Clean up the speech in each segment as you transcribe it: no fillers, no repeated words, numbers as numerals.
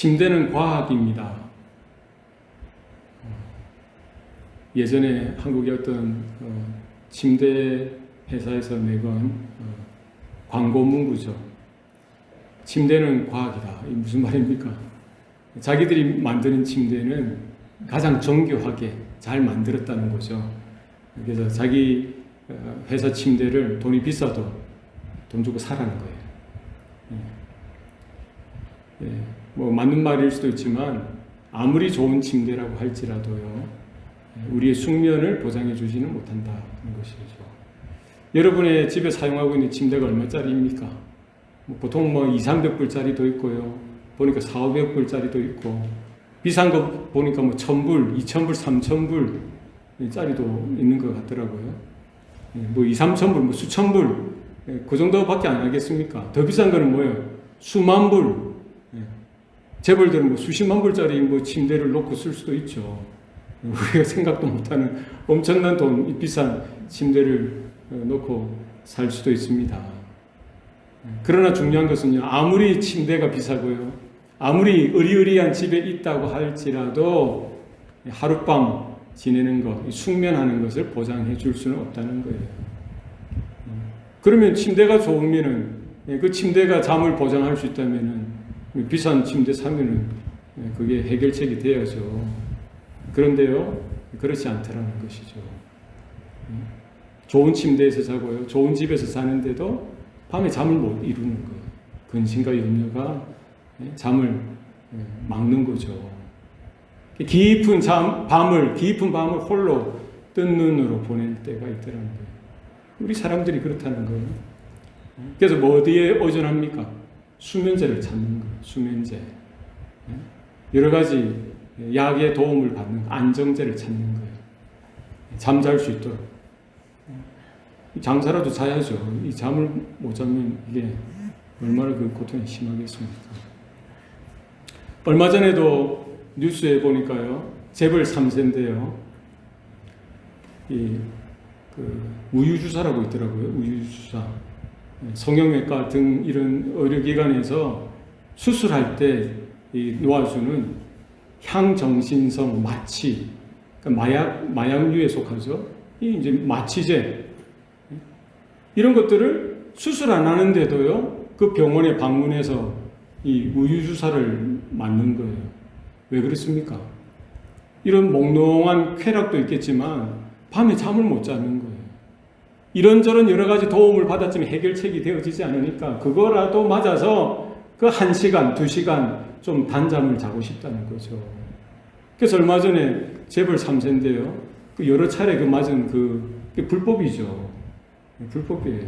침대는 과학입니다. 예전에 한국의 어떤 침대 회사에서 내건 광고 문구죠. 침대는 과학이다. 이게 무슨 말입니까? 자기들이 만드는 침대는 가장 정교하게 잘 만들었다는 거죠. 그래서 자기 회사 침대를 돈이 비싸도 돈 주고 사라는 거예요. 뭐 맞는 말일 수도 있지만 아무리 좋은 침대라고 할지라도요, 우리의 숙면을 보장해 주지는 못한다는 것이죠. 여러분의 집에 사용하고 있는 침대가 얼마짜리입니까? 보통 뭐 200~300불짜리도 있고요. 보니까 400~500불짜리도 있고, 비싼 거 보니까 뭐 1000불, 2000불, 3000불짜리도 있는 것 같더라고요. 뭐 2~3천불, 뭐 수천불, 그 정도밖에 안 하겠습니까? 더 비싼 거는 뭐예요? 수만 불. 재벌들은 뭐 수십만 불짜리 뭐 침대를 놓고 쓸 수도 있죠. 우리가 생각도 못하는 엄청난 돈, 비싼 침대를 놓고 살 수도 있습니다. 그러나 중요한 것은요, 아무리 침대가 비싸고요, 아무리 의리의리한 집에 있다고 할지라도 하룻밤 지내는 것, 숙면하는 것을 보장해 줄 수는 없다는 거예요. 그러면 침대가 좋으면은, 그 침대가 잠을 보장할 수 있다면은 비싼 침대 사면은 그게 해결책이 되어야죠. 그런데요, 그렇지 않다라는 것이죠. 좋은 침대에서 자고요, 좋은 집에서 자는데도 밤에 잠을 못 이루는 거예요. 근심과 염려가 잠을 막는 거죠. 깊은 밤을 홀로 뜬 눈으로 보낼 때가 있더라는 거예요. 우리 사람들이 그렇다는 거예요. 그래서 뭐 어디에 의존합니까? 수면제를 찾는 거예요. 수면제. 여러 가지 약의 도움을 받는 안정제를 찾는 거예요. 잠잘 수 있도록. 장사라도 자야죠. 이 잠을 못 자면 이게 얼마나 그 고통이 심하겠습니까? 얼마 전에도 뉴스에 보니까요, 재벌 3세인데요, 우유주사라고 있더라고요. 우유주사. 성형외과 등 이런 의료기관에서 수술할 때 놓아주는 향정신성 마취, 그러니까 마약류에 속하죠. 이 이제 마취제. 이런 것들을 수술 안 하는데도요, 그 병원에 방문해서 이 우유주사를 맞는 거예요. 왜 그렇습니까? 이런 몽롱한 쾌락도 있겠지만 밤에 잠을 못 자는 거예요. 이런저런 여러 가지 도움을 받았지만 해결책이 되어지지 않으니까 그거라도 맞아서 그 1시간, 2시간 좀 단잠을 자고 싶다는 거죠. 그래서 얼마 전에 재벌 3세인데요, 그 여러 차례 그 맞은 그게 불법이죠. 불법이에요.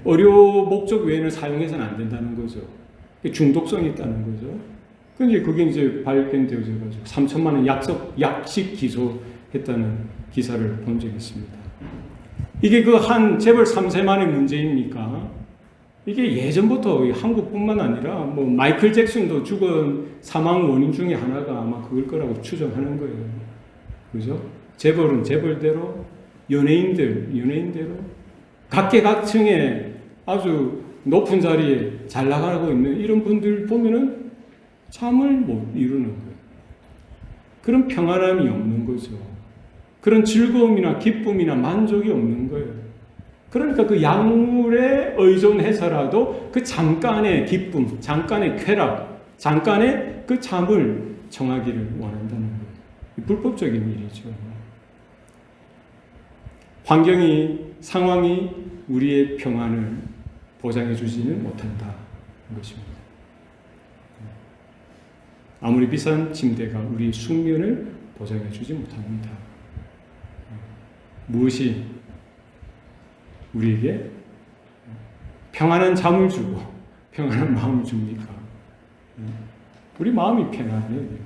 의료 목적 외에는 사용해서는 안 된다는 거죠. 중독성이 있다는 거죠. 그게 이제 발견되어져가지고 3천만 원 약식 기소했다는 기사를 본 적이 있습니다. 이게 그 한 재벌 3세만의 문제입니까? 이게 예전부터 한국뿐만 아니라 뭐 마이클 잭슨도 죽은 사망 원인 중에 하나가 아마 그걸 거라고 추정하는 거예요. 그죠? 재벌은 재벌대로, 연예인대로 각계각층에 아주 높은 자리에 잘 나가고 있는 이런 분들 보면은 잠을 못 이루는 거예요. 그런 평안함이 없는 거죠. 그런 즐거움이나 기쁨이나 만족이 없는 거예요. 그러니까 그 약물에 의존해서라도 그 잠깐의 기쁨, 잠깐의 쾌락, 잠깐의 그 잠을 청하기를 원한다는 거예요. 불법적인 일이죠. 상황이 우리의 평안을 보장해 주지는 못한다는 것입니다. 아무리 비싼 침대가 우리의 숙면을 보장해 주지 못합니다. 무엇이 우리에게 평안한 잠을 주고 평안한 마음을 줍니까? 우리 마음이 평안해야 돼요.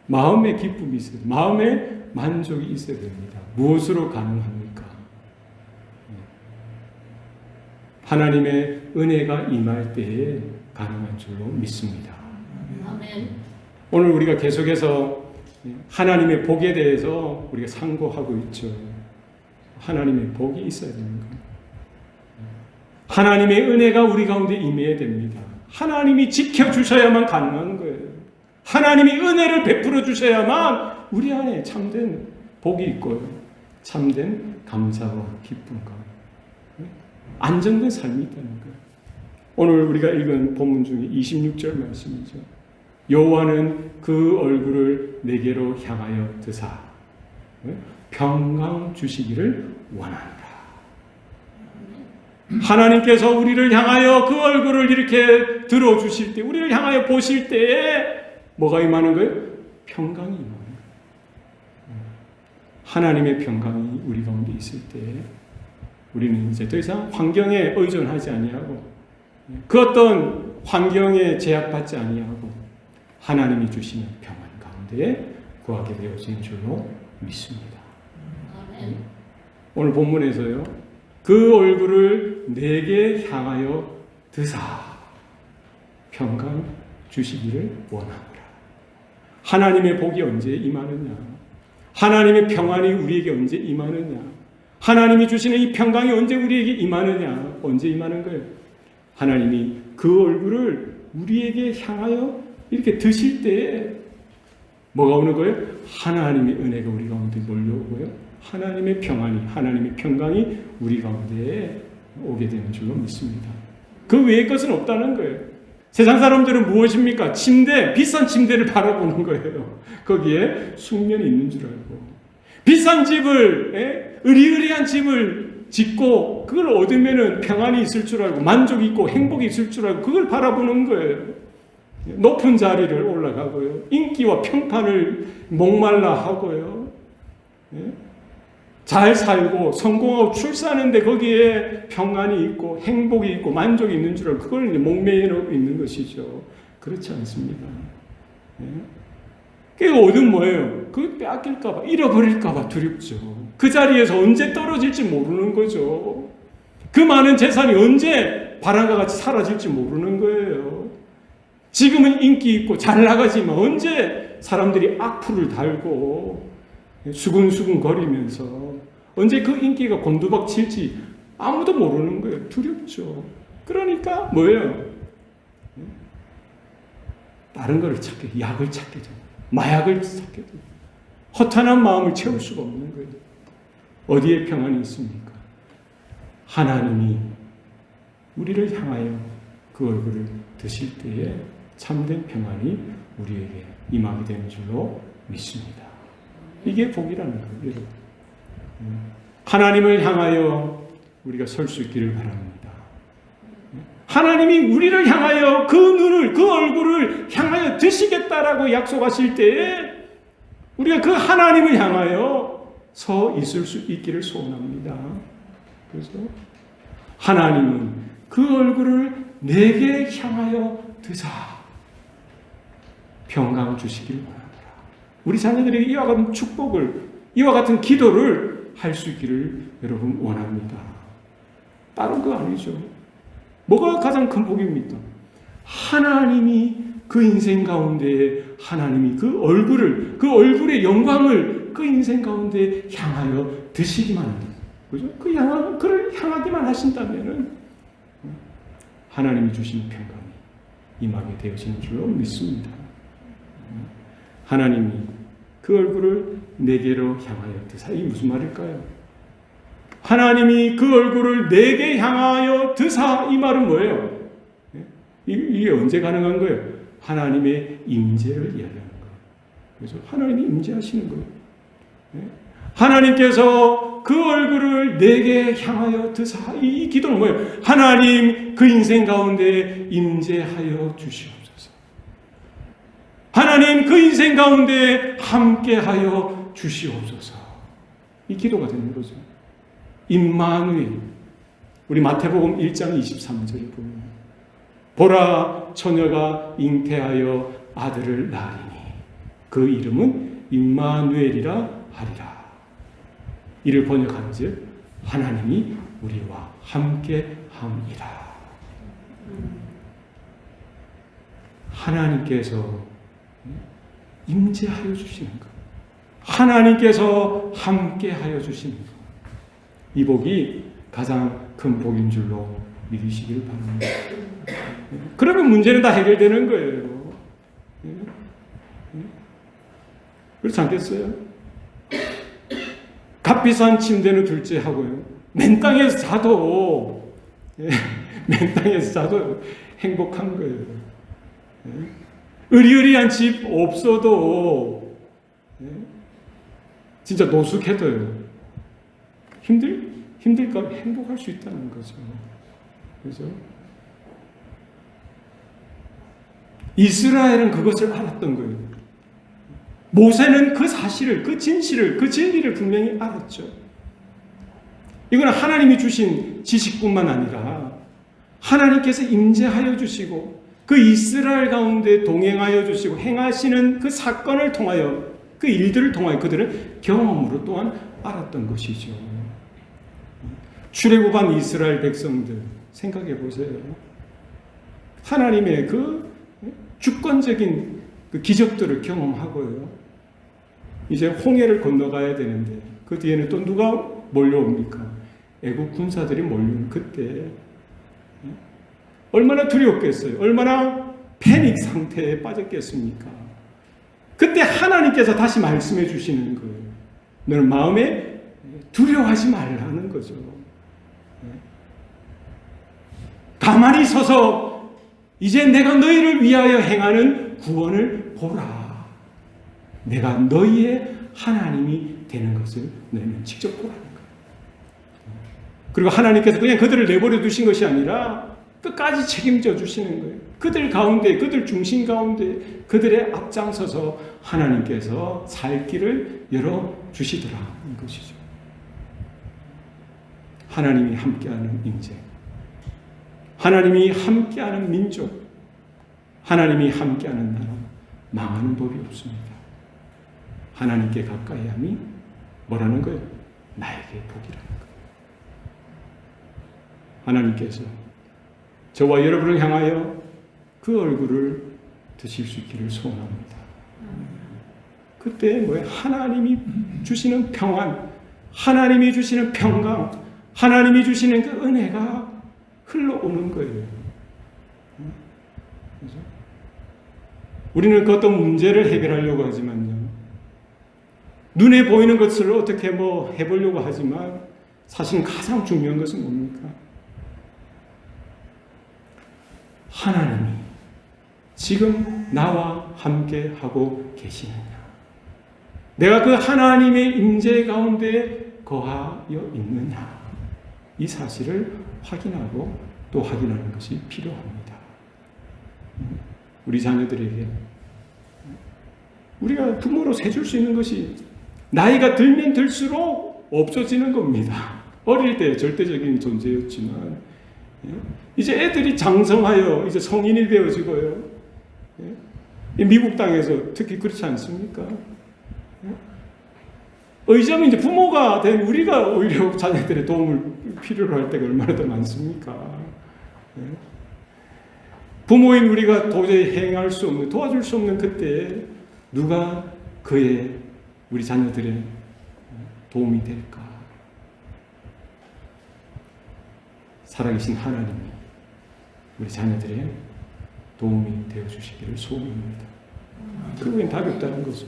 마음의 기쁨이 있어야 돼요. 마음의 만족이 있어야 됩니다. 무엇으로 가능합니까? 하나님의 은혜가 임할 때에 가능한 줄로 믿습니다. 아멘. 오늘 우리가 계속해서 하나님의 복에 대해서 우리가 상고하고 있죠. 하나님의 복이 있어야 되는 거예요. 하나님의 은혜가 우리 가운데 임해야 됩니다. 하나님이 지켜주셔야만 가능한 거예요. 하나님이 은혜를 베풀어 주셔야만 우리 안에 참된 복이 있고요. 참된 감사와 기쁨과 안정된 삶이 있다는 거예요. 오늘 우리가 읽은 본문 중에 26절 말씀이죠. 여호와는 그 얼굴을 내게로 향하여 드사 평강 주시기를 원한다. 하나님께서 우리를 향하여 그 얼굴을 이렇게 들어주실 때, 우리를 향하여 보실 때에 뭐가 임하는 거예요? 평강이 임하는 거예요. 하나님의 평강이 우리 가운데 있을 때 우리는 이제 더 이상 환경에 의존하지 아니하고 그 어떤 환경에 제약받지 아니하고 하나님이 주시는 평안 가운데에 거하게 되어진 줄로 믿습니다. 오늘 본문에서요. 그 얼굴을 내게 향하여 드사 평강 주시기를 원하노라. 하나님의 복이 언제 임하느냐? 하나님의 평안이 우리에게 언제 임하느냐? 하나님이 주시는 이 평강이 언제 우리에게 임하느냐? 언제 임하는 거예요? 하나님이 그 얼굴을 우리에게 향하여 이렇게 드실 때에 뭐가 오는 거예요? 하나님의 은혜가 우리 가운데 몰려오고요. 하나님의 평안이, 하나님의 평강이 우리 가운데에 오게 되는 줄로 믿습니다. 그 외의 것은 없다는 거예요. 세상 사람들은 무엇입니까? 침대, 비싼 침대를 바라보는 거예요. 거기에 숙면이 있는 줄 알고. 비싼 집을, 으리으리한 집을 짓고 그걸 얻으면 평안이 있을 줄 알고 만족이 있고 행복이 있을 줄 알고 그걸 바라보는 거예요. 높은 자리를 올라가고요. 인기와 평판을 목말라 하고요. 잘 살고 성공하고 출세하는데 거기에 평안이 있고 행복이 있고 만족이 있는 줄 알고 그걸 목매여 있는 것이죠. 그렇지 않습니다. 그게 얻은 뭐예요? 그걸 빼앗길까봐, 잃어버릴까봐 두렵죠. 그 자리에서 언제 떨어질지 모르는 거죠. 그 많은 재산이 언제 바람과 같이 사라질지 모르는 거예요. 지금은 인기 있고 잘 나가지만 언제 사람들이 악플을 달고 수근수근 거리면서 언제 그 인기가 곤두박 칠지 아무도 모르는 거예요. 두렵죠. 그러니까 뭐예요? 다른 거를 찾게, 약을 찾게 돼요. 마약을 찾게 돼요. 허탄한 마음을 채울 수가 없는 거예요. 어디에 평안이 있습니까? 하나님이 우리를 향하여 그 얼굴을 드실 때에 참된 평안이 우리에게 임하게 되는 줄로 믿습니다. 이게 복이라는 거예요, 여러분. 하나님을 향하여 우리가 설 수 있기를 바랍니다. 하나님이 우리를 향하여 그 눈을, 그 얼굴을 향하여 드시겠다라고 약속하실 때에 우리가 그 하나님을 향하여 서 있을 수 있기를 소원합니다. 그래서 하나님은 그 얼굴을 내게 향하여 드사 평강 주시길 바랍니다. 우리 자녀들에게 이와 같은 축복을, 이와 같은 기도를 할 수 있기를 여러분 원합니다. 다른 거 아니죠. 뭐가 가장 큰 복입니까? 하나님이 그 인생 가운데 하나님이 그 얼굴을, 그 얼굴의 영광을 그 인생 가운데 향하여 드시기만 합니다. 그죠? 그를 향하기만 하신다면은 하나님이 주신 평강이 임하게 되어지는 줄로 믿습니다. 하나님이 그 얼굴을 내게로 향하여 드사. 이게 무슨 말일까요? 하나님이 그 얼굴을 내게 향하여 드사. 이 말은 뭐예요? 이게 언제 가능한 거예요? 하나님의 임재를 이야기하는 거예요. 그래서 하나님이 임재하시는 거예요. 하나님께서 그 얼굴을 내게 향하여 드사. 이 기도는 뭐예요? 하나님 그 인생 가운데 임재하여 주시옵소서. 하나님 그 인생 가운데 함께하여 주시옵소서. 이 기도가 되는 거죠. 임마누엘. 우리 마태복음 1장 23절에 보면 보라 처녀가 잉태하여 아들을 낳으리니 그 이름은 임마누엘이라 하리라. 이를 번역한즉 하나님이 우리와 함께함이라. 하나님께서 임재하여 주시는 것, 하나님께서 함께하여 주시는 것, 이 복이 가장 큰 복인 줄로 믿으시길 바랍니다. 그러면 문제는 다 해결되는 거예요. 그렇지 않겠어요? 값비싼 침대는 둘째하고요. 맨 땅에서 자도 맨 땅에서 자도 행복한 거예요. 으리으리한 집 없어도 진짜 노숙해도요. 힘들까 행복할 수 있다는 거죠. 그죠? 이스라엘은 그것을 알았던 거예요. 모세는 그 사실을, 그 진실을, 그 진리를 분명히 알았죠. 이건 하나님이 주신 지식뿐만 아니라 하나님께서 임재하여 주시고 그 이스라엘 가운데 동행하여 주시고 행하시는 그 사건을 통하여 그 일들을 통하여 그들은 경험으로 또한 알았던 것이죠. 출애굽한 이스라엘 백성들 생각해 보세요. 하나님의 그 주권적인 그 기적들을 경험하고요. 이제 홍해를 건너가야 되는데 그 뒤에는 또 누가 몰려옵니까? 애국 군사들이 몰려오는 그때 얼마나 두려웠겠어요? 얼마나 패닉 상태에 빠졌겠습니까? 그때 하나님께서 다시 말씀해 주시는 거예요. 너는 마음에 두려워하지 말라는 거죠. 가만히 서서 이제 내가 너희를 위하여 행하는 구원을 보라. 내가 너희의 하나님이 되는 것을 너희는 직접 보라는 거예요. 그리고 하나님께서 그냥 그들을 내버려 두신 것이 아니라 끝까지 책임져 주시는 거예요. 그들 가운데, 그들 중심 가운데 그들의 앞장서서 하나님께서 살 길을 열어 주시더라는 것이죠. 하나님이 함께하는 임재, 하나님이 함께하는 민족, 하나님이 함께하는 나라, 망하는 법이 없습니다. 하나님께 가까이 함이 뭐라는 거예요? 나에게 복이라는 거예요. 하나님께서 저와 여러분을 향하여 그 얼굴을 드실 수 있기를 소원합니다. 그때 뭐예요? 하나님이 주시는 평안, 하나님이 주시는 평강, 하나님이 주시는 그 은혜가 흘러오는 거예요. 그렇죠? 우리는 그 어떤 문제를 해결하려고 하지만요. 눈에 보이는 것을 어떻게 해보려고 하지만 사실 가장 중요한 것은 뭡니까? 하나님이 지금 나와 함께 하고 계시느냐? 내가 그 하나님의 임재 가운데 거하여 있느냐? 이 사실을 확인하고 또 확인하는 것이 필요합니다. 우리 자녀들에게 우리가 부모로서 해줄 수 있는 것이 나이가 들면 들수록 없어지는 겁니다. 어릴 때 절대적인 존재였지만 이제 애들이 장성하여 이제 성인이 되어지고요. 미국 땅에서 특히 그렇지 않습니까? 의점은 이제 부모가 된 우리가 오히려 자녀들의 도움을 필요로 할 때가 얼마나 더 많습니까? 부모인 우리가 도저히 행할 수 없는, 도와줄 수 없는 그때 누가 우리 자녀들의 도움이 될까? 살아계신 하나님이 우리 자녀들의 도움이 되어 주시기를 소원합니다. 그러기엔 답이 없다는 거죠.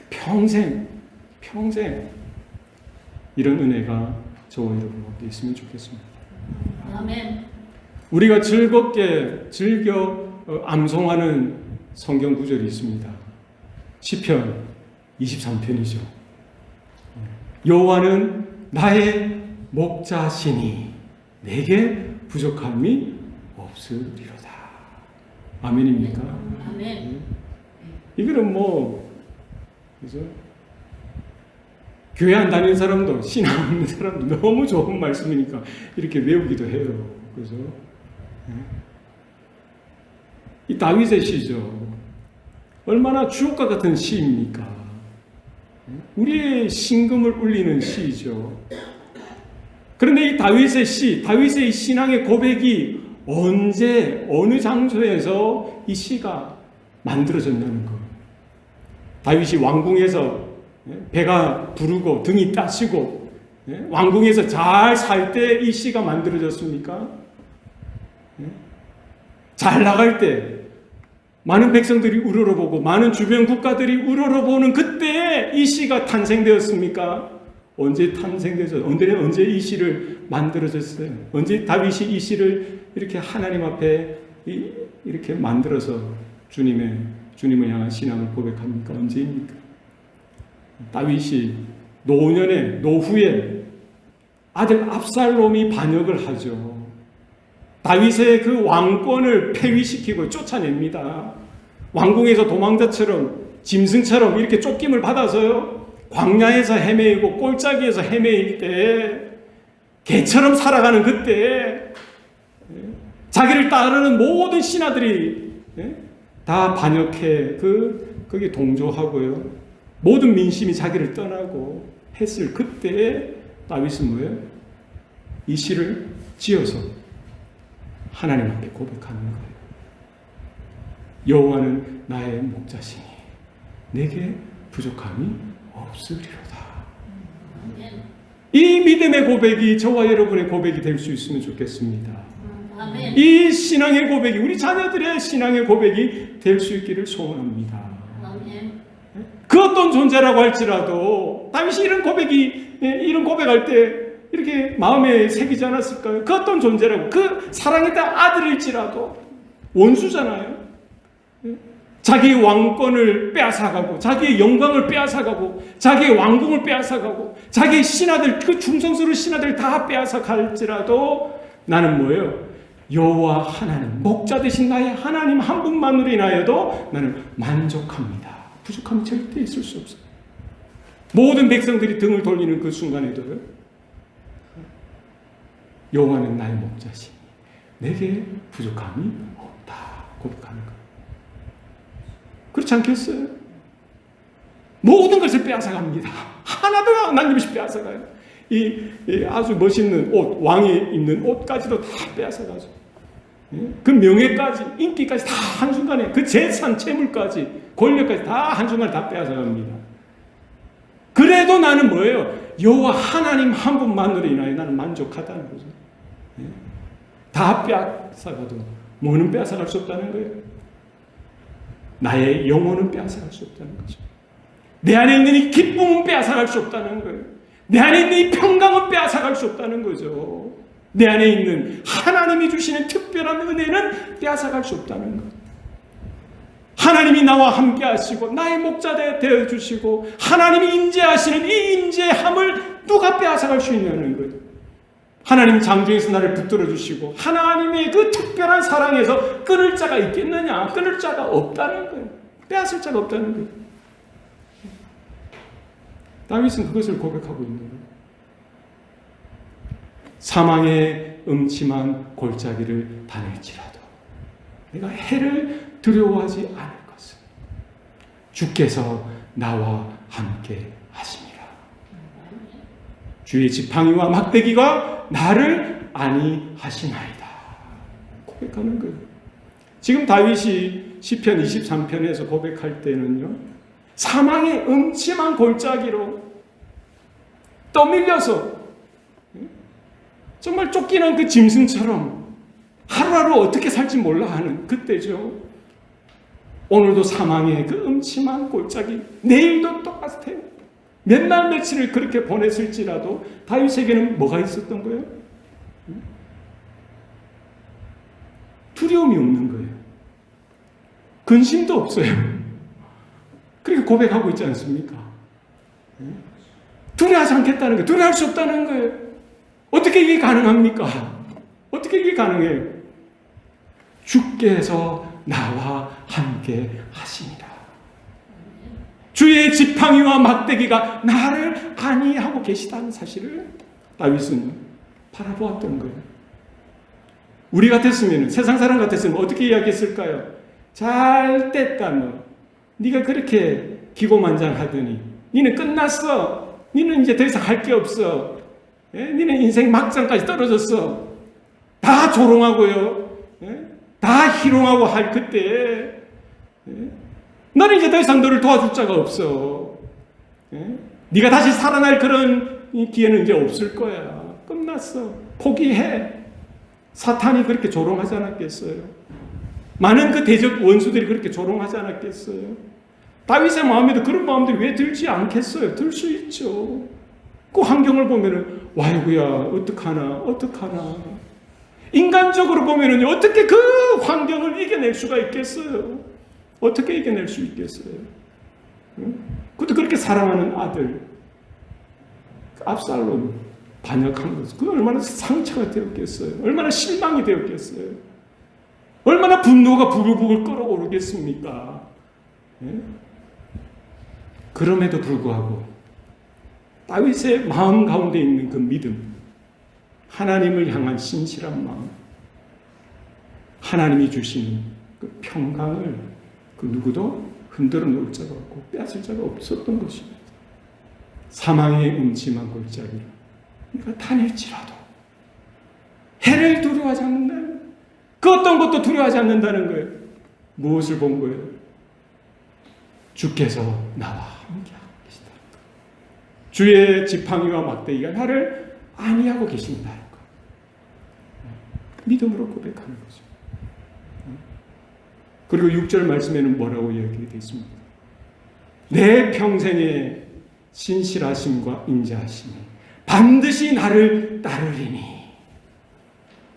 평생 이런 은혜가 저와 여러분 가운데 있으면 좋겠습니다. 아멘. 우리가 즐겁게 즐겨 암송하는 성경 구절이 있습니다. 시편 23편이죠. 여호와는 나의 목자시니 내게 부족함이 없으리로다. 아멘입니까? 아멘. 이거는 그죠? 교회 안 다니는 사람도 신앙 없는 사람도 너무 좋은 말씀이니까 이렇게 외우기도 해요. 그죠? 이 다윗의 시죠. 얼마나 주옥과 같은 시입니까? 우리의 심금을 울리는 시죠. 그런데 이 다윗의 신앙의 고백이 언제 어느 장소에서 이 시가 만들어졌냐는 거. 다윗이 왕궁에서 배가 부르고 등이 따시고 왕궁에서 잘 살 때 이 시가 만들어졌습니까? 잘 나갈 때 많은 백성들이 우러러보고 많은 주변 국가들이 우러러보는 그때 이 시가 탄생되었습니까? 언제 탄생되었어요? 언제 이 시를 만들어졌어요? 언제 다윗이 이 시를 이렇게 하나님 앞에 이렇게 만들어서 주님을 향한 신앙을 고백합니까? 언제입니까? 다윗이 노후에 아들 압살롬이 반역을 하죠. 다윗의 그 왕권을 폐위시키고 쫓아냅니다. 왕궁에서 도망자처럼 짐승처럼 이렇게 쫓김을 받아서요. 광야에서 헤매이고 꼴짜기에서 헤매일 때 개처럼 살아가는 그때 자기를 따르는 모든 신하들이 다 반역해 거기에 동조하고요. 모든 민심이 자기를 떠나고 했을 그때 다윗은 뭐예요? 이 시를 지어서 하나님 앞에 고백하는 거예요. 여호와는 나의 목자시니 내게 부족함이 없으리로다. 이 믿음의 고백이 저와 여러분의 고백이 될 수 있으면 좋겠습니다. 이 신앙의 고백이 우리 자녀들의 신앙의 고백이 될 수 있기를 소원합니다. 그 어떤 존재라고 할지라도 다윗이 이런 고백할 때 이렇게 마음에 새기지 않았을까요? 그 어떤 존재라고 그 사랑했던 아들일지라도 원수잖아요. 자기의 왕권을 빼앗아가고 자기의 영광을 빼앗아가고 자기의 왕궁을 빼앗아가고 자기의 신하들 그 충성스러운 신하들 다 빼앗아갈지라도 나는 뭐예요? 여호와 하나님 목자 되신 나의 하나님 한 분만으로 인하여도 나는 만족합니다. 부족함이 절대 있을 수 없어요. 모든 백성들이 등을 돌리는 그 순간에도요. 여호와는 나의 목자시니 내게 부족함이 없다 고백하는 거예요. 그렇지 않겠어요? 모든 것을 빼앗아갑니다. 하나도 남김없이 빼앗아가요. 이 아주 멋있는 옷, 왕이 입는 옷까지도 다 빼앗아가죠. 그 명예까지, 인기까지 다 한순간에, 그 재산, 재물까지, 권력까지 다 한순간에 다 빼앗아갑니다. 그래도 나는 뭐예요? 여호와 하나님 한 분만으로 인하여 나는 만족하다는 거죠. 다 빼앗아가도 뭐는 빼앗아갈 수 없다는 거예요. 나의 영혼은 빼앗아갈 수 없다는 거죠. 내 안에 있는 이 기쁨은 빼앗아갈 수 없다는 거예요. 내 안에 있는 이 평강은 빼앗아갈 수 없다는 거죠. 내 안에 있는 하나님이 주시는 특별한 은혜는 빼앗아갈 수 없다는 거예요. 하나님이 나와 함께 하시고 나의 목자 되어 주시고 하나님이 인재하시는 이 인재함을 누가 빼앗아갈 수 있냐는 거예요. 하나님 장중에서 나를 붙들어 주시고 하나님의 그 특별한 사랑에서 끊을 자가 있겠느냐? 끊을 자가 없다는 거예요. 빼앗을 자가 없다는 거예요. 다윗은 그것을 고백하고 있는 거예요. 사망의 음침한 골짜기를 다닐지라도 내가 해를 두려워하지 않을 것은 주께서 나와 함께 하시니라. 주의 지팡이와 막대기가 나를 안위하시나이다. 고백하는 거예요. 지금 다윗이 시편 23편에서 고백할 때는요. 사망의 음침한 골짜기로 떠밀려서 정말 쫓기는 그 짐승처럼 하루하루 어떻게 살지 몰라 하는 그때죠. 오늘도 사망의 그 음침한 골짜기, 내일도 똑같아요. 몇 날 며칠을 그렇게 보냈을지라도 다윗에게는 뭐가 있었던 거예요? 두려움이 없는 거예요. 근심도 없어요. 그렇게 고백하고 있지 않습니까? 두려워하지 않겠다는 거예요. 두려워할 수 없다는 거예요. 어떻게 이게 가능합니까? 어떻게 이게 가능해요? 주께서 나와 함께 하시니라. 주의 지팡이와 막대기가 나를 안위하고 계시다는 사실을 다윗은 바라보았던 거예요. 우리 같았으면, 세상 사람 같았으면 어떻게 이야기했을까요? 잘 됐다 너. 네가 그렇게 기고만장하더니 니는 끝났어. 니는 이제 더 이상 할 게 없어. 니는 인생 막장까지 떨어졌어. 다 조롱하고요. 다 희롱하고 할 그때 너는 이제 더 이상 너를 도와줄 자가 없어. 네가 다시 살아날 그런 기회는 이제 없을 거야. 끝났어. 포기해. 사탄이 그렇게 조롱하지 않았겠어요? 많은 그 대적 원수들이 그렇게 조롱하지 않았겠어요? 다윗의 마음에도 그런 마음들이 왜 들지 않겠어요? 들 수 있죠. 그 환경을 보면은 와이구야 어떡하나 인간적으로 보면은 어떻게 그 환경을 이겨낼 수가 있겠어요? 어떻게 이겨낼 수 있겠어요? 그것도 그렇게 사랑하는 아들 압살롬 반역한 거죠. 그 얼마나 상처가 되었겠어요? 얼마나 실망이 되었겠어요? 얼마나 분노가 부글부글 끓어오르겠습니까? 예? 그럼에도 불구하고 다윗의 마음 가운데 있는 그 믿음, 하나님을 향한 신실한 마음, 하나님이 주시는 그 평강을 그 누구도 흔들어 놓을 자가 없고 빼앗을 자가 없었던 것입니다. 사망의 음침한 골짜기를 그러니까 다닐지라도 해를 두려워하지 않는다는 거예요. 그 어떤 것도 두려워하지 않는다는 거예요. 무엇을 본 거예요? 주께서 나와 함께하고 계시다. 주의 지팡이와 막대기가 나를 안위하고 계신다. 믿음으로 고백하는 거죠. 그리고 6절 말씀에는 뭐라고 이야기되어 있습니까? 내 평생의 신실하심과 인자하심이 반드시 나를 따르리니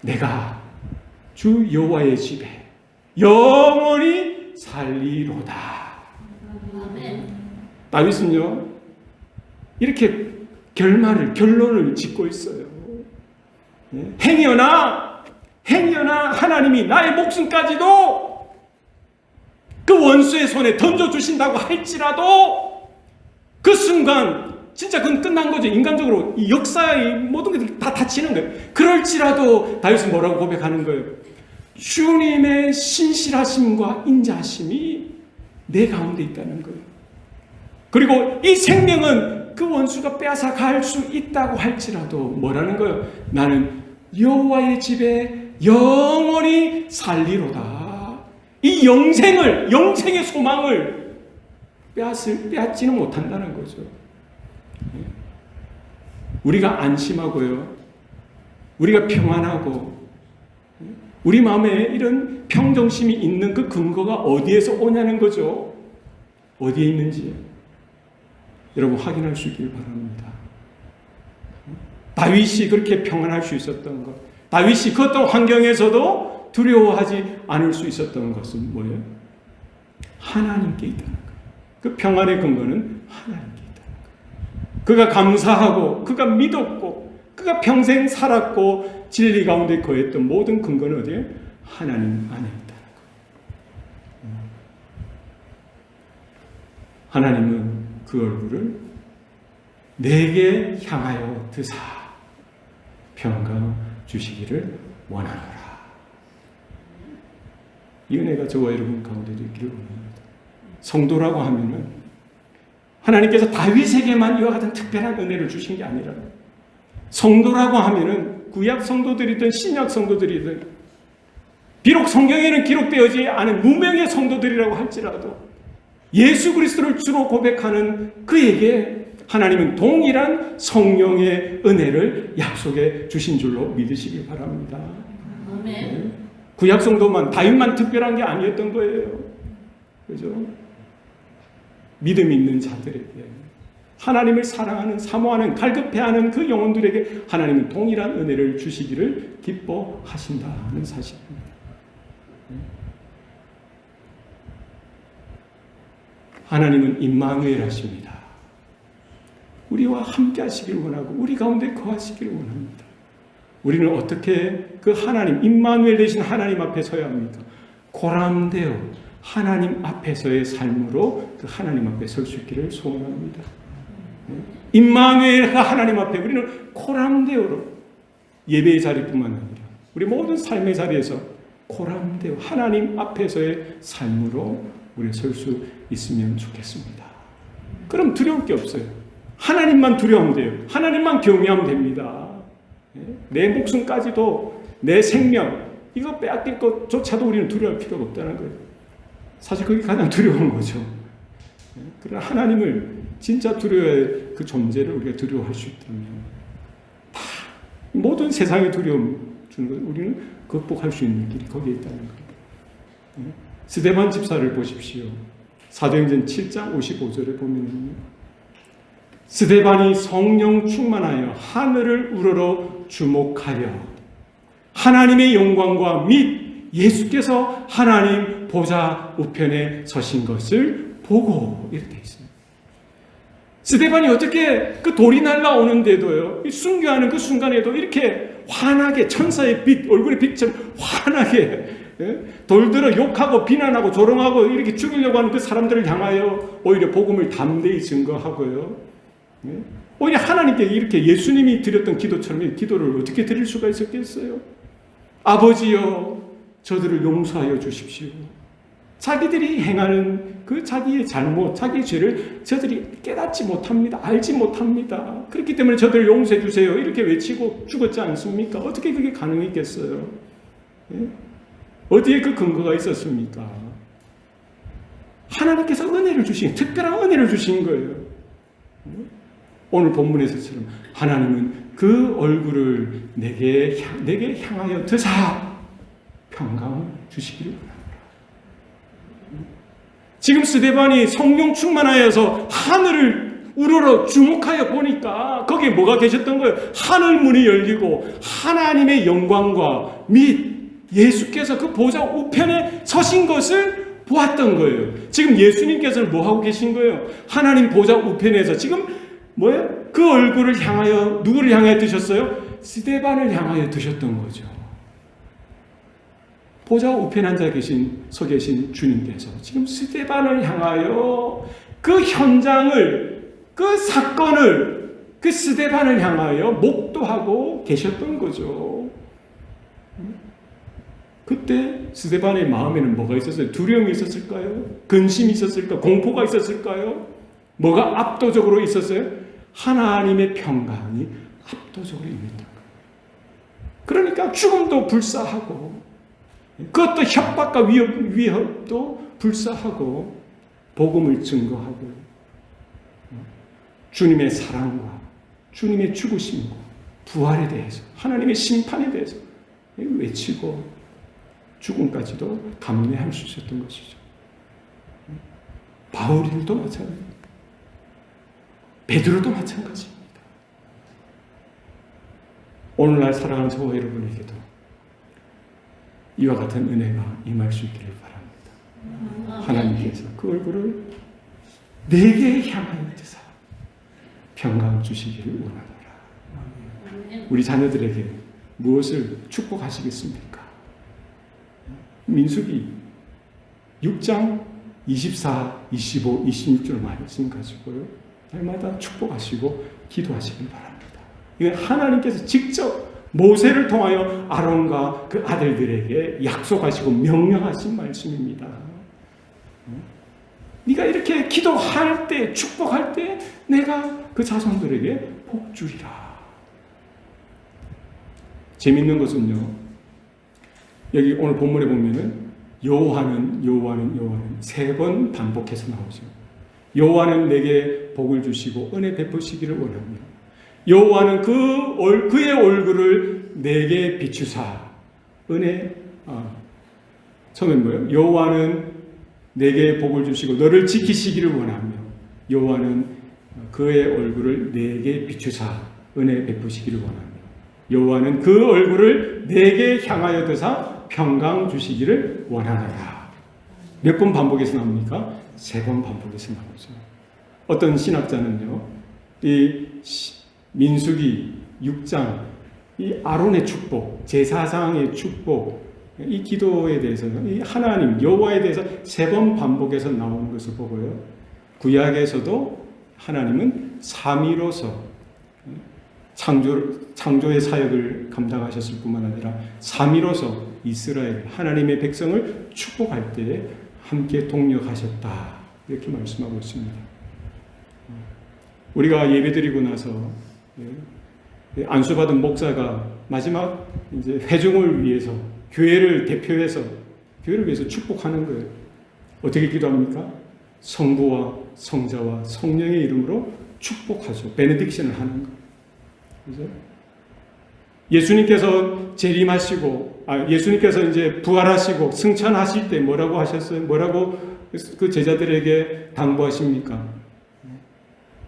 내가 주 여호와의 집에 영원히 살리로다. 아멘. 다윗은요 이렇게 결론을 짓고 있어요. 행여나 하나님이 나의 목숨까지도 그 원수의 손에 던져주신다고 할지라도 그 순간 진짜 그건 끝난 거죠. 인간적으로 이 역사의 모든 것들이 다 닫히는 거예요. 그럴지라도 다윗은 뭐라고 고백하는 거예요? 주님의 신실하심과 인자하심이 내 가운데 있다는 거예요. 그리고 이 생명은 그 원수가 빼앗아 갈 수 있다고 할지라도 뭐라는 거예요? 나는 여호와의 집에 영원히 살리로다. 이 영생의 소망을 빼앗지는 못한다는 거죠. 우리가 안심하고요. 우리가 평안하고 우리 마음에 이런 평정심이 있는 그 근거가 어디에서 오냐는 거죠. 어디에 있는지 여러분 확인할 수 있길 바랍니다. 다윗이 그렇게 평안할 수 있었던 것, 다윗이 그 어떤 환경에서도 두려워하지 않을 수 있었던 것은 뭐예요? 하나님께 있다는 거예요. 그 평안의 근거는 하나님께 있다는 거예요. 그가 감사하고 그가 믿었고 그가 평생 살았고 진리 가운데 거했던 모든 근거는 어디에? 하나님 안에 있다는 거예요. 하나님은 그 얼굴을 내게 향하여 드사 평강 주시기를 원하노라. 이 은혜가 저와 여러분 가운데도 있기를 원합니다. 성도라고 하면은 하나님께서 다윗에게만 이와 같은 특별한 은혜를 주신 게 아니라 성도라고 하면은 구약 성도들이든 신약 성도들이든 비록 성경에는 기록되어지 않은 무명의 성도들이라고 할지라도 예수 그리스도를 주로 고백하는 그에게 하나님은 동일한 성령의 은혜를 약속해 주신 줄로 믿으시길 바랍니다. 아멘. 구약 성도만 다윗만 특별한 게 아니었던 거예요. 그죠? 믿음 있는 자들에게 하나님을 사랑하는 사모하는 갈급해하는 그 영혼들에게 하나님은 동일한 은혜를 주시기를 기뻐하신다는 사실입니다. 하나님은 임마누엘 하십니다. 우리와 함께 하시길 원하고 우리 가운데 거하시길 원합니다. 우리는 어떻게 그 하나님 임마누엘 되신 하나님 앞에 서야 합니까? 고람되어 하나님 앞에서의 삶으로 그 하나님 앞에 설 수 있기를 소원합니다. 임마누엘 하나님 앞에 우리는 고람되어로 예배의 자리뿐만 아니라 우리 모든 삶의 자리에서 고람되어 하나님 앞에서의 삶으로 우리 설 수 있으면 좋겠습니다. 그럼 두려울 게 없어요. 하나님만 두려우면 돼요. 하나님만 경외하면 됩니다. 내 목숨까지도 내 생명 이거 빼앗길 것조차도 우리는 두려워할 필요가 없다는 거예요. 사실 그게 가장 두려운 거죠. 그러나 하나님을 진짜 두려워할 그 존재를 우리가 두려워할 수 있다면 다 모든 세상의 두려움 주는 것, 우리는 극복할 수 있는 길이 거기에 있다는 거예요. 스데반 집사를 보십시오. 사도행전 7장 55절에 보면은요. 스데반이 성령 충만하여 하늘을 우러러 주목하려 하나님의 영광과 및 예수께서 하나님 보좌 우편에 서신 것을 보고 이렇게 되어 있습니다. 스데반이 어떻게 그 돌이 날라오는데도요, 순교하는 그 순간에도 이렇게 환하게 천사의 빛, 얼굴의 빛처럼 환하게 돌들어 욕하고 비난하고 조롱하고 이렇게 죽이려고 하는 그 사람들을 향하여 오히려 복음을 담대히 증거하고요. 오히려 하나님께 이렇게 예수님이 드렸던 기도처럼 기도를 어떻게 드릴 수가 있었겠어요? 아버지여, 저들을 용서하여 주십시오. 자기들이 행하는 그 자기의 잘못, 자기의 죄를 저들이 깨닫지 못합니다. 알지 못합니다. 그렇기 때문에 저들을 용서해 주세요. 이렇게 외치고 죽었지 않습니까? 어떻게 그게 가능했겠어요? 어디에 그 근거가 있었습니까? 하나님께서 은혜를 주신, 특별한 은혜를 주신 거예요. 오늘 본문에서처럼 하나님은 그 얼굴을 내게 향하여 드사 평강을 주시기를 원합니다. 지금 스데반이 성령 충만하여서 하늘을 우러러 주목하여 보니까 거기에 뭐가 계셨던 거예요? 하늘 문이 열리고 하나님의 영광과 및 예수께서 그 보좌 우편에 서신 것을 보았던 거예요. 지금 예수님께서는 뭐 하고 계신 거예요? 하나님 보좌 우편에서 지금 뭐예요? 그 얼굴을 향하여 누구를 향하여 드셨어요? 스데반을 향하여 드셨던 거죠. 보좌 우편에 앉아 서 계신 주님께서 지금 스데반을 향하여 그 현장을, 그 사건을, 그 스데반을 향하여 목도하고 계셨던 거죠. 그때 스데반의 마음에는 뭐가 있었어요? 두려움이 있었을까요? 근심이 있었을까요? 공포가 있었을까요? 뭐가 압도적으로 있었어요? 하나님의 평강이 압도적으로 임했던 거예요. 그러니까 죽음도 불사하고 그것도 협박과 위협도 불사하고 복음을 증거하고 주님의 사랑과 주님의 죽으심과 부활에 대해서 하나님의 심판에 대해서 외치고 죽음까지도 감내할 수 있었던 것이죠. 바울도 마찬가지입니다. 베드로도 마찬가지입니다. 오늘날 사랑하는 저와 여러분에게도 이와 같은 은혜가 임할 수 있기를 바랍니다. 하나님께서 그 얼굴을 내게 향하여 드사 평강 주시기를 원하노라. 우리 자녀들에게 무엇을 축복하시겠습니까? 민수기 6장 24, 25, 26절 말씀 가지고요. 날마다 축복하시고 기도하시길 바랍니다. 이건 하나님께서 직접 모세를 통하여 아론과 그 아들들에게 약속하시고 명령하신 말씀입니다. 네가 이렇게 기도할 때, 축복할 때 내가 그 자손들에게 복 주리라. 재밌는 것은요, 여기 오늘 본문에 보면은 여호와는 3번 반복해서 나오죠. 여호와는 내게 복을 주시고 은혜 베푸시기를 원하며 여호와는 그의 얼굴을 내게 비추사 처음엔 뭐예요? 여호와는 내게 복을 주시고 너를 지키시기를 원하며 여호와는 그의 얼굴을 내게 비추사 은혜 베푸시기를 원하며 여호와는 그 얼굴을 내게 향하여 드사 평강 주시기를 원하노라. 몇 번 반복해서 나옵니까? 3번 반복해서 나오죠. 어떤 신학자는요, 이 민수기 6장 이 아론의 축복, 제사장의 축복, 이 기도에 대해서는 이 하나님 여호와에 대해서 3번 반복해서 나오는 것을 보고요, 구약에서도 하나님은 삼위로서 창조의 사역을 감당하셨을 뿐만 아니라 삼위로서 이스라엘 하나님의 백성을 축복할 때에 함께 동력하셨다, 이렇게 말씀하고 있습니다. 우리가 예배드리고 나서 안수받은 목사가 마지막 이제 회중을 위해서 교회를 대표해서 교회를 위해서 축복하는 거예요. 어떻게 기도합니까? 성부와 성자와 성령의 이름으로 축복하죠. 베네딕션을 하는 거. 그죠? 예수님께서 재림하시고, 예수님께서 이제 부활하시고 승천하실 때 뭐라고 하셨어요? 뭐라고 그 제자들에게 당부하십니까?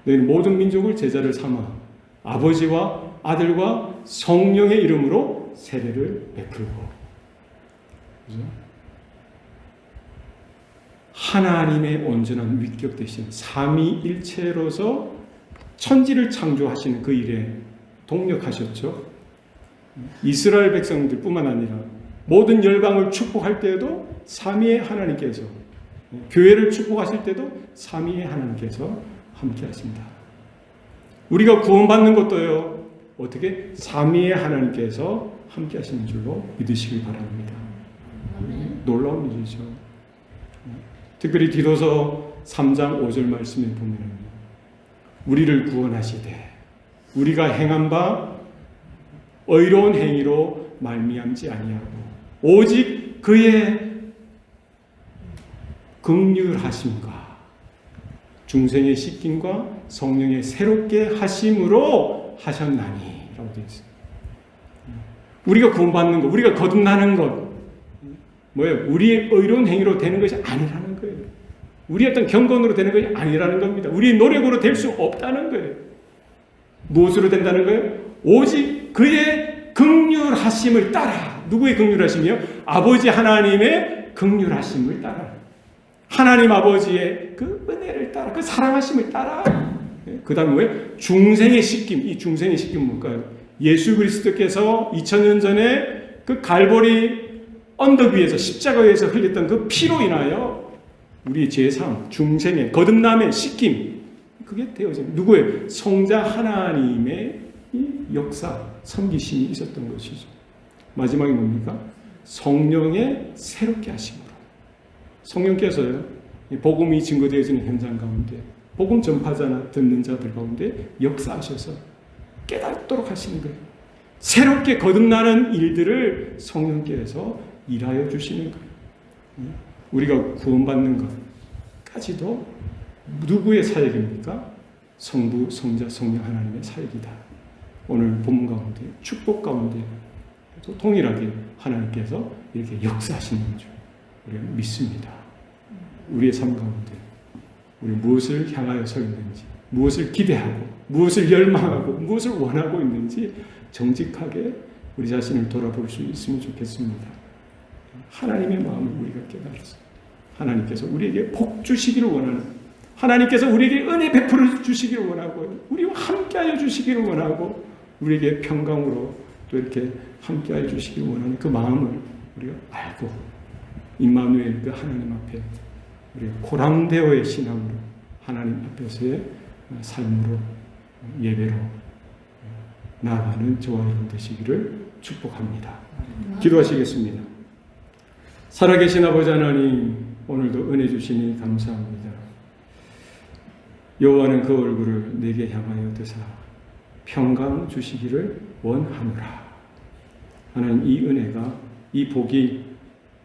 너희는 모든 민족을 제자를 삼아 아버지와 아들과 성령의 이름으로 세례를 베풀고. 그죠? 하나님의 온전한 위격 대신 삼위일체로서 천지를 창조하시는 그 일에 동력하셨죠. 이스라엘 백성들뿐만 아니라 모든 열방을 축복할 때에도 삼위의 하나님께서, 교회를 축복하실 때도 삼위의 하나님께서 함께 하십니다. 우리가 구원받는 것도요, 어떻게? 삼위의 하나님께서 함께 하시는 줄로 믿으시길 바랍니다. 놀라운 일이죠. 특별히 디도서 3장 5절 말씀에 보면 우리를 구원하시되 우리가 행한 바 의로운 행위로 말미암지 아니하고 오직 그의 긍휼하심과 중생의 씻김과 성령의 새롭게 하심으로 하셨나니 라고 되어 있어요. 우리가 구원받는 것, 우리가 거듭나는 것 뭐예요? 우리의 의로운 행위로 되는 것이 아니라는 거예요. 우리의 어떤 경건으로 되는 것이 아니라는 겁니다. 우리의 노력으로 될 수 없다는 거예요. 무엇으로 된다는 거예요? 오직 그의 긍휼하심을 따라. 누구의 긍휼하심이요? 아버지 하나님의 긍휼하심을 따라. 하나님 아버지의 그 은혜를 따라, 그 사랑하심을 따라. 그 다음에 뭐예요? 중생의 씻김. 이 중생의 씻김은 뭘까요? 예수 그리스도께서 2000년 전에 그 갈보리 언덕 위에서 십자가 위에서 흘렸던 그 피로 인하여 우리 죄상, 중생의 거듭남의 씻김, 그게 되어집니다. 누구의? 성자 하나님의 이 역사, 섬기심이 있었던 것이죠. 마지막이 뭡니까? 성령의 새롭게 하심으로. 성령께서요, 복음이 증거되어지는 현장 가운데, 복음 전파자나 듣는 자들 가운데 역사하셔서 깨닫도록 하시는 거예요. 새롭게 거듭나는 일들을 성령께서 일하여 주시는 거예요. 우리가 구원받는 것까지도 누구의 사역입니까? 성부, 성자, 성령 하나님의 사역이다. 오늘 본문 가운데, 축복 가운데 또 동일하게 하나님께서 이렇게 역사하시는 줄 우리가 믿습니다. 우리의 삶 가운데 우리 무엇을 향하여 서 있는지, 무엇을 기대하고, 무엇을 열망하고, 무엇을 원하고 있는지 정직하게 우리 자신을 돌아볼 수 있으면 좋겠습니다. 하나님의 마음을 우리가 깨달았습니다. 하나님께서 우리에게 복 주시기를 원하는, 하나님께서 우리에게 은혜 베풀어 주시기를 원하고, 우리와 함께하여 주시기를 원하고, 우리에게 평강으로 또 이렇게 함께하여 주시기를 원하는 그 마음을 우리가 알고, 임마누엘 그 하나님 앞에 우리가 고랑되어의 신앙으로 하나님 앞에서의 삶으로, 예배로 나아가는 저와 여러분 되시기를 축복합니다. 기도하시겠습니다. 살아계신 아버지 하나님, 오늘도 은혜 주시니 감사합니다. 여호와는 그 얼굴을 내게 향하여 드사 평강 주시기를 원하노라. 하나님, 이 은혜가, 이 복이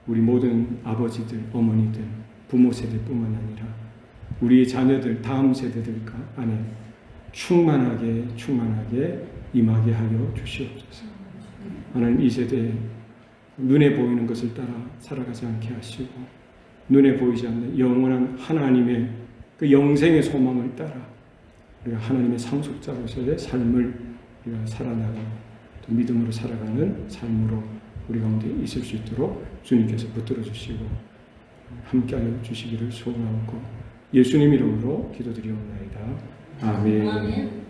우리 모든 아버지들, 어머니들, 부모 세대뿐만 아니라 우리의 자녀들, 다음 세대들 안에 충만하게 임하게 하여 주시옵소서. 하나님, 이 세대에 눈에 보이는 것을 따라 살아가지 않게 하시고, 눈에 보이지 않는 영원한 하나님의 그 영생의 소망을 따라 우리가 하나님의 상속자로서의 삶을 우리가 살아나가고, 또 믿음으로 살아가는 삶으로 우리 가운데 있을 수 있도록 주님께서 붙들어 주시고 함께하여 주시기를 소원하고 예수님 이름으로 기도드리옵나이다. 아멘.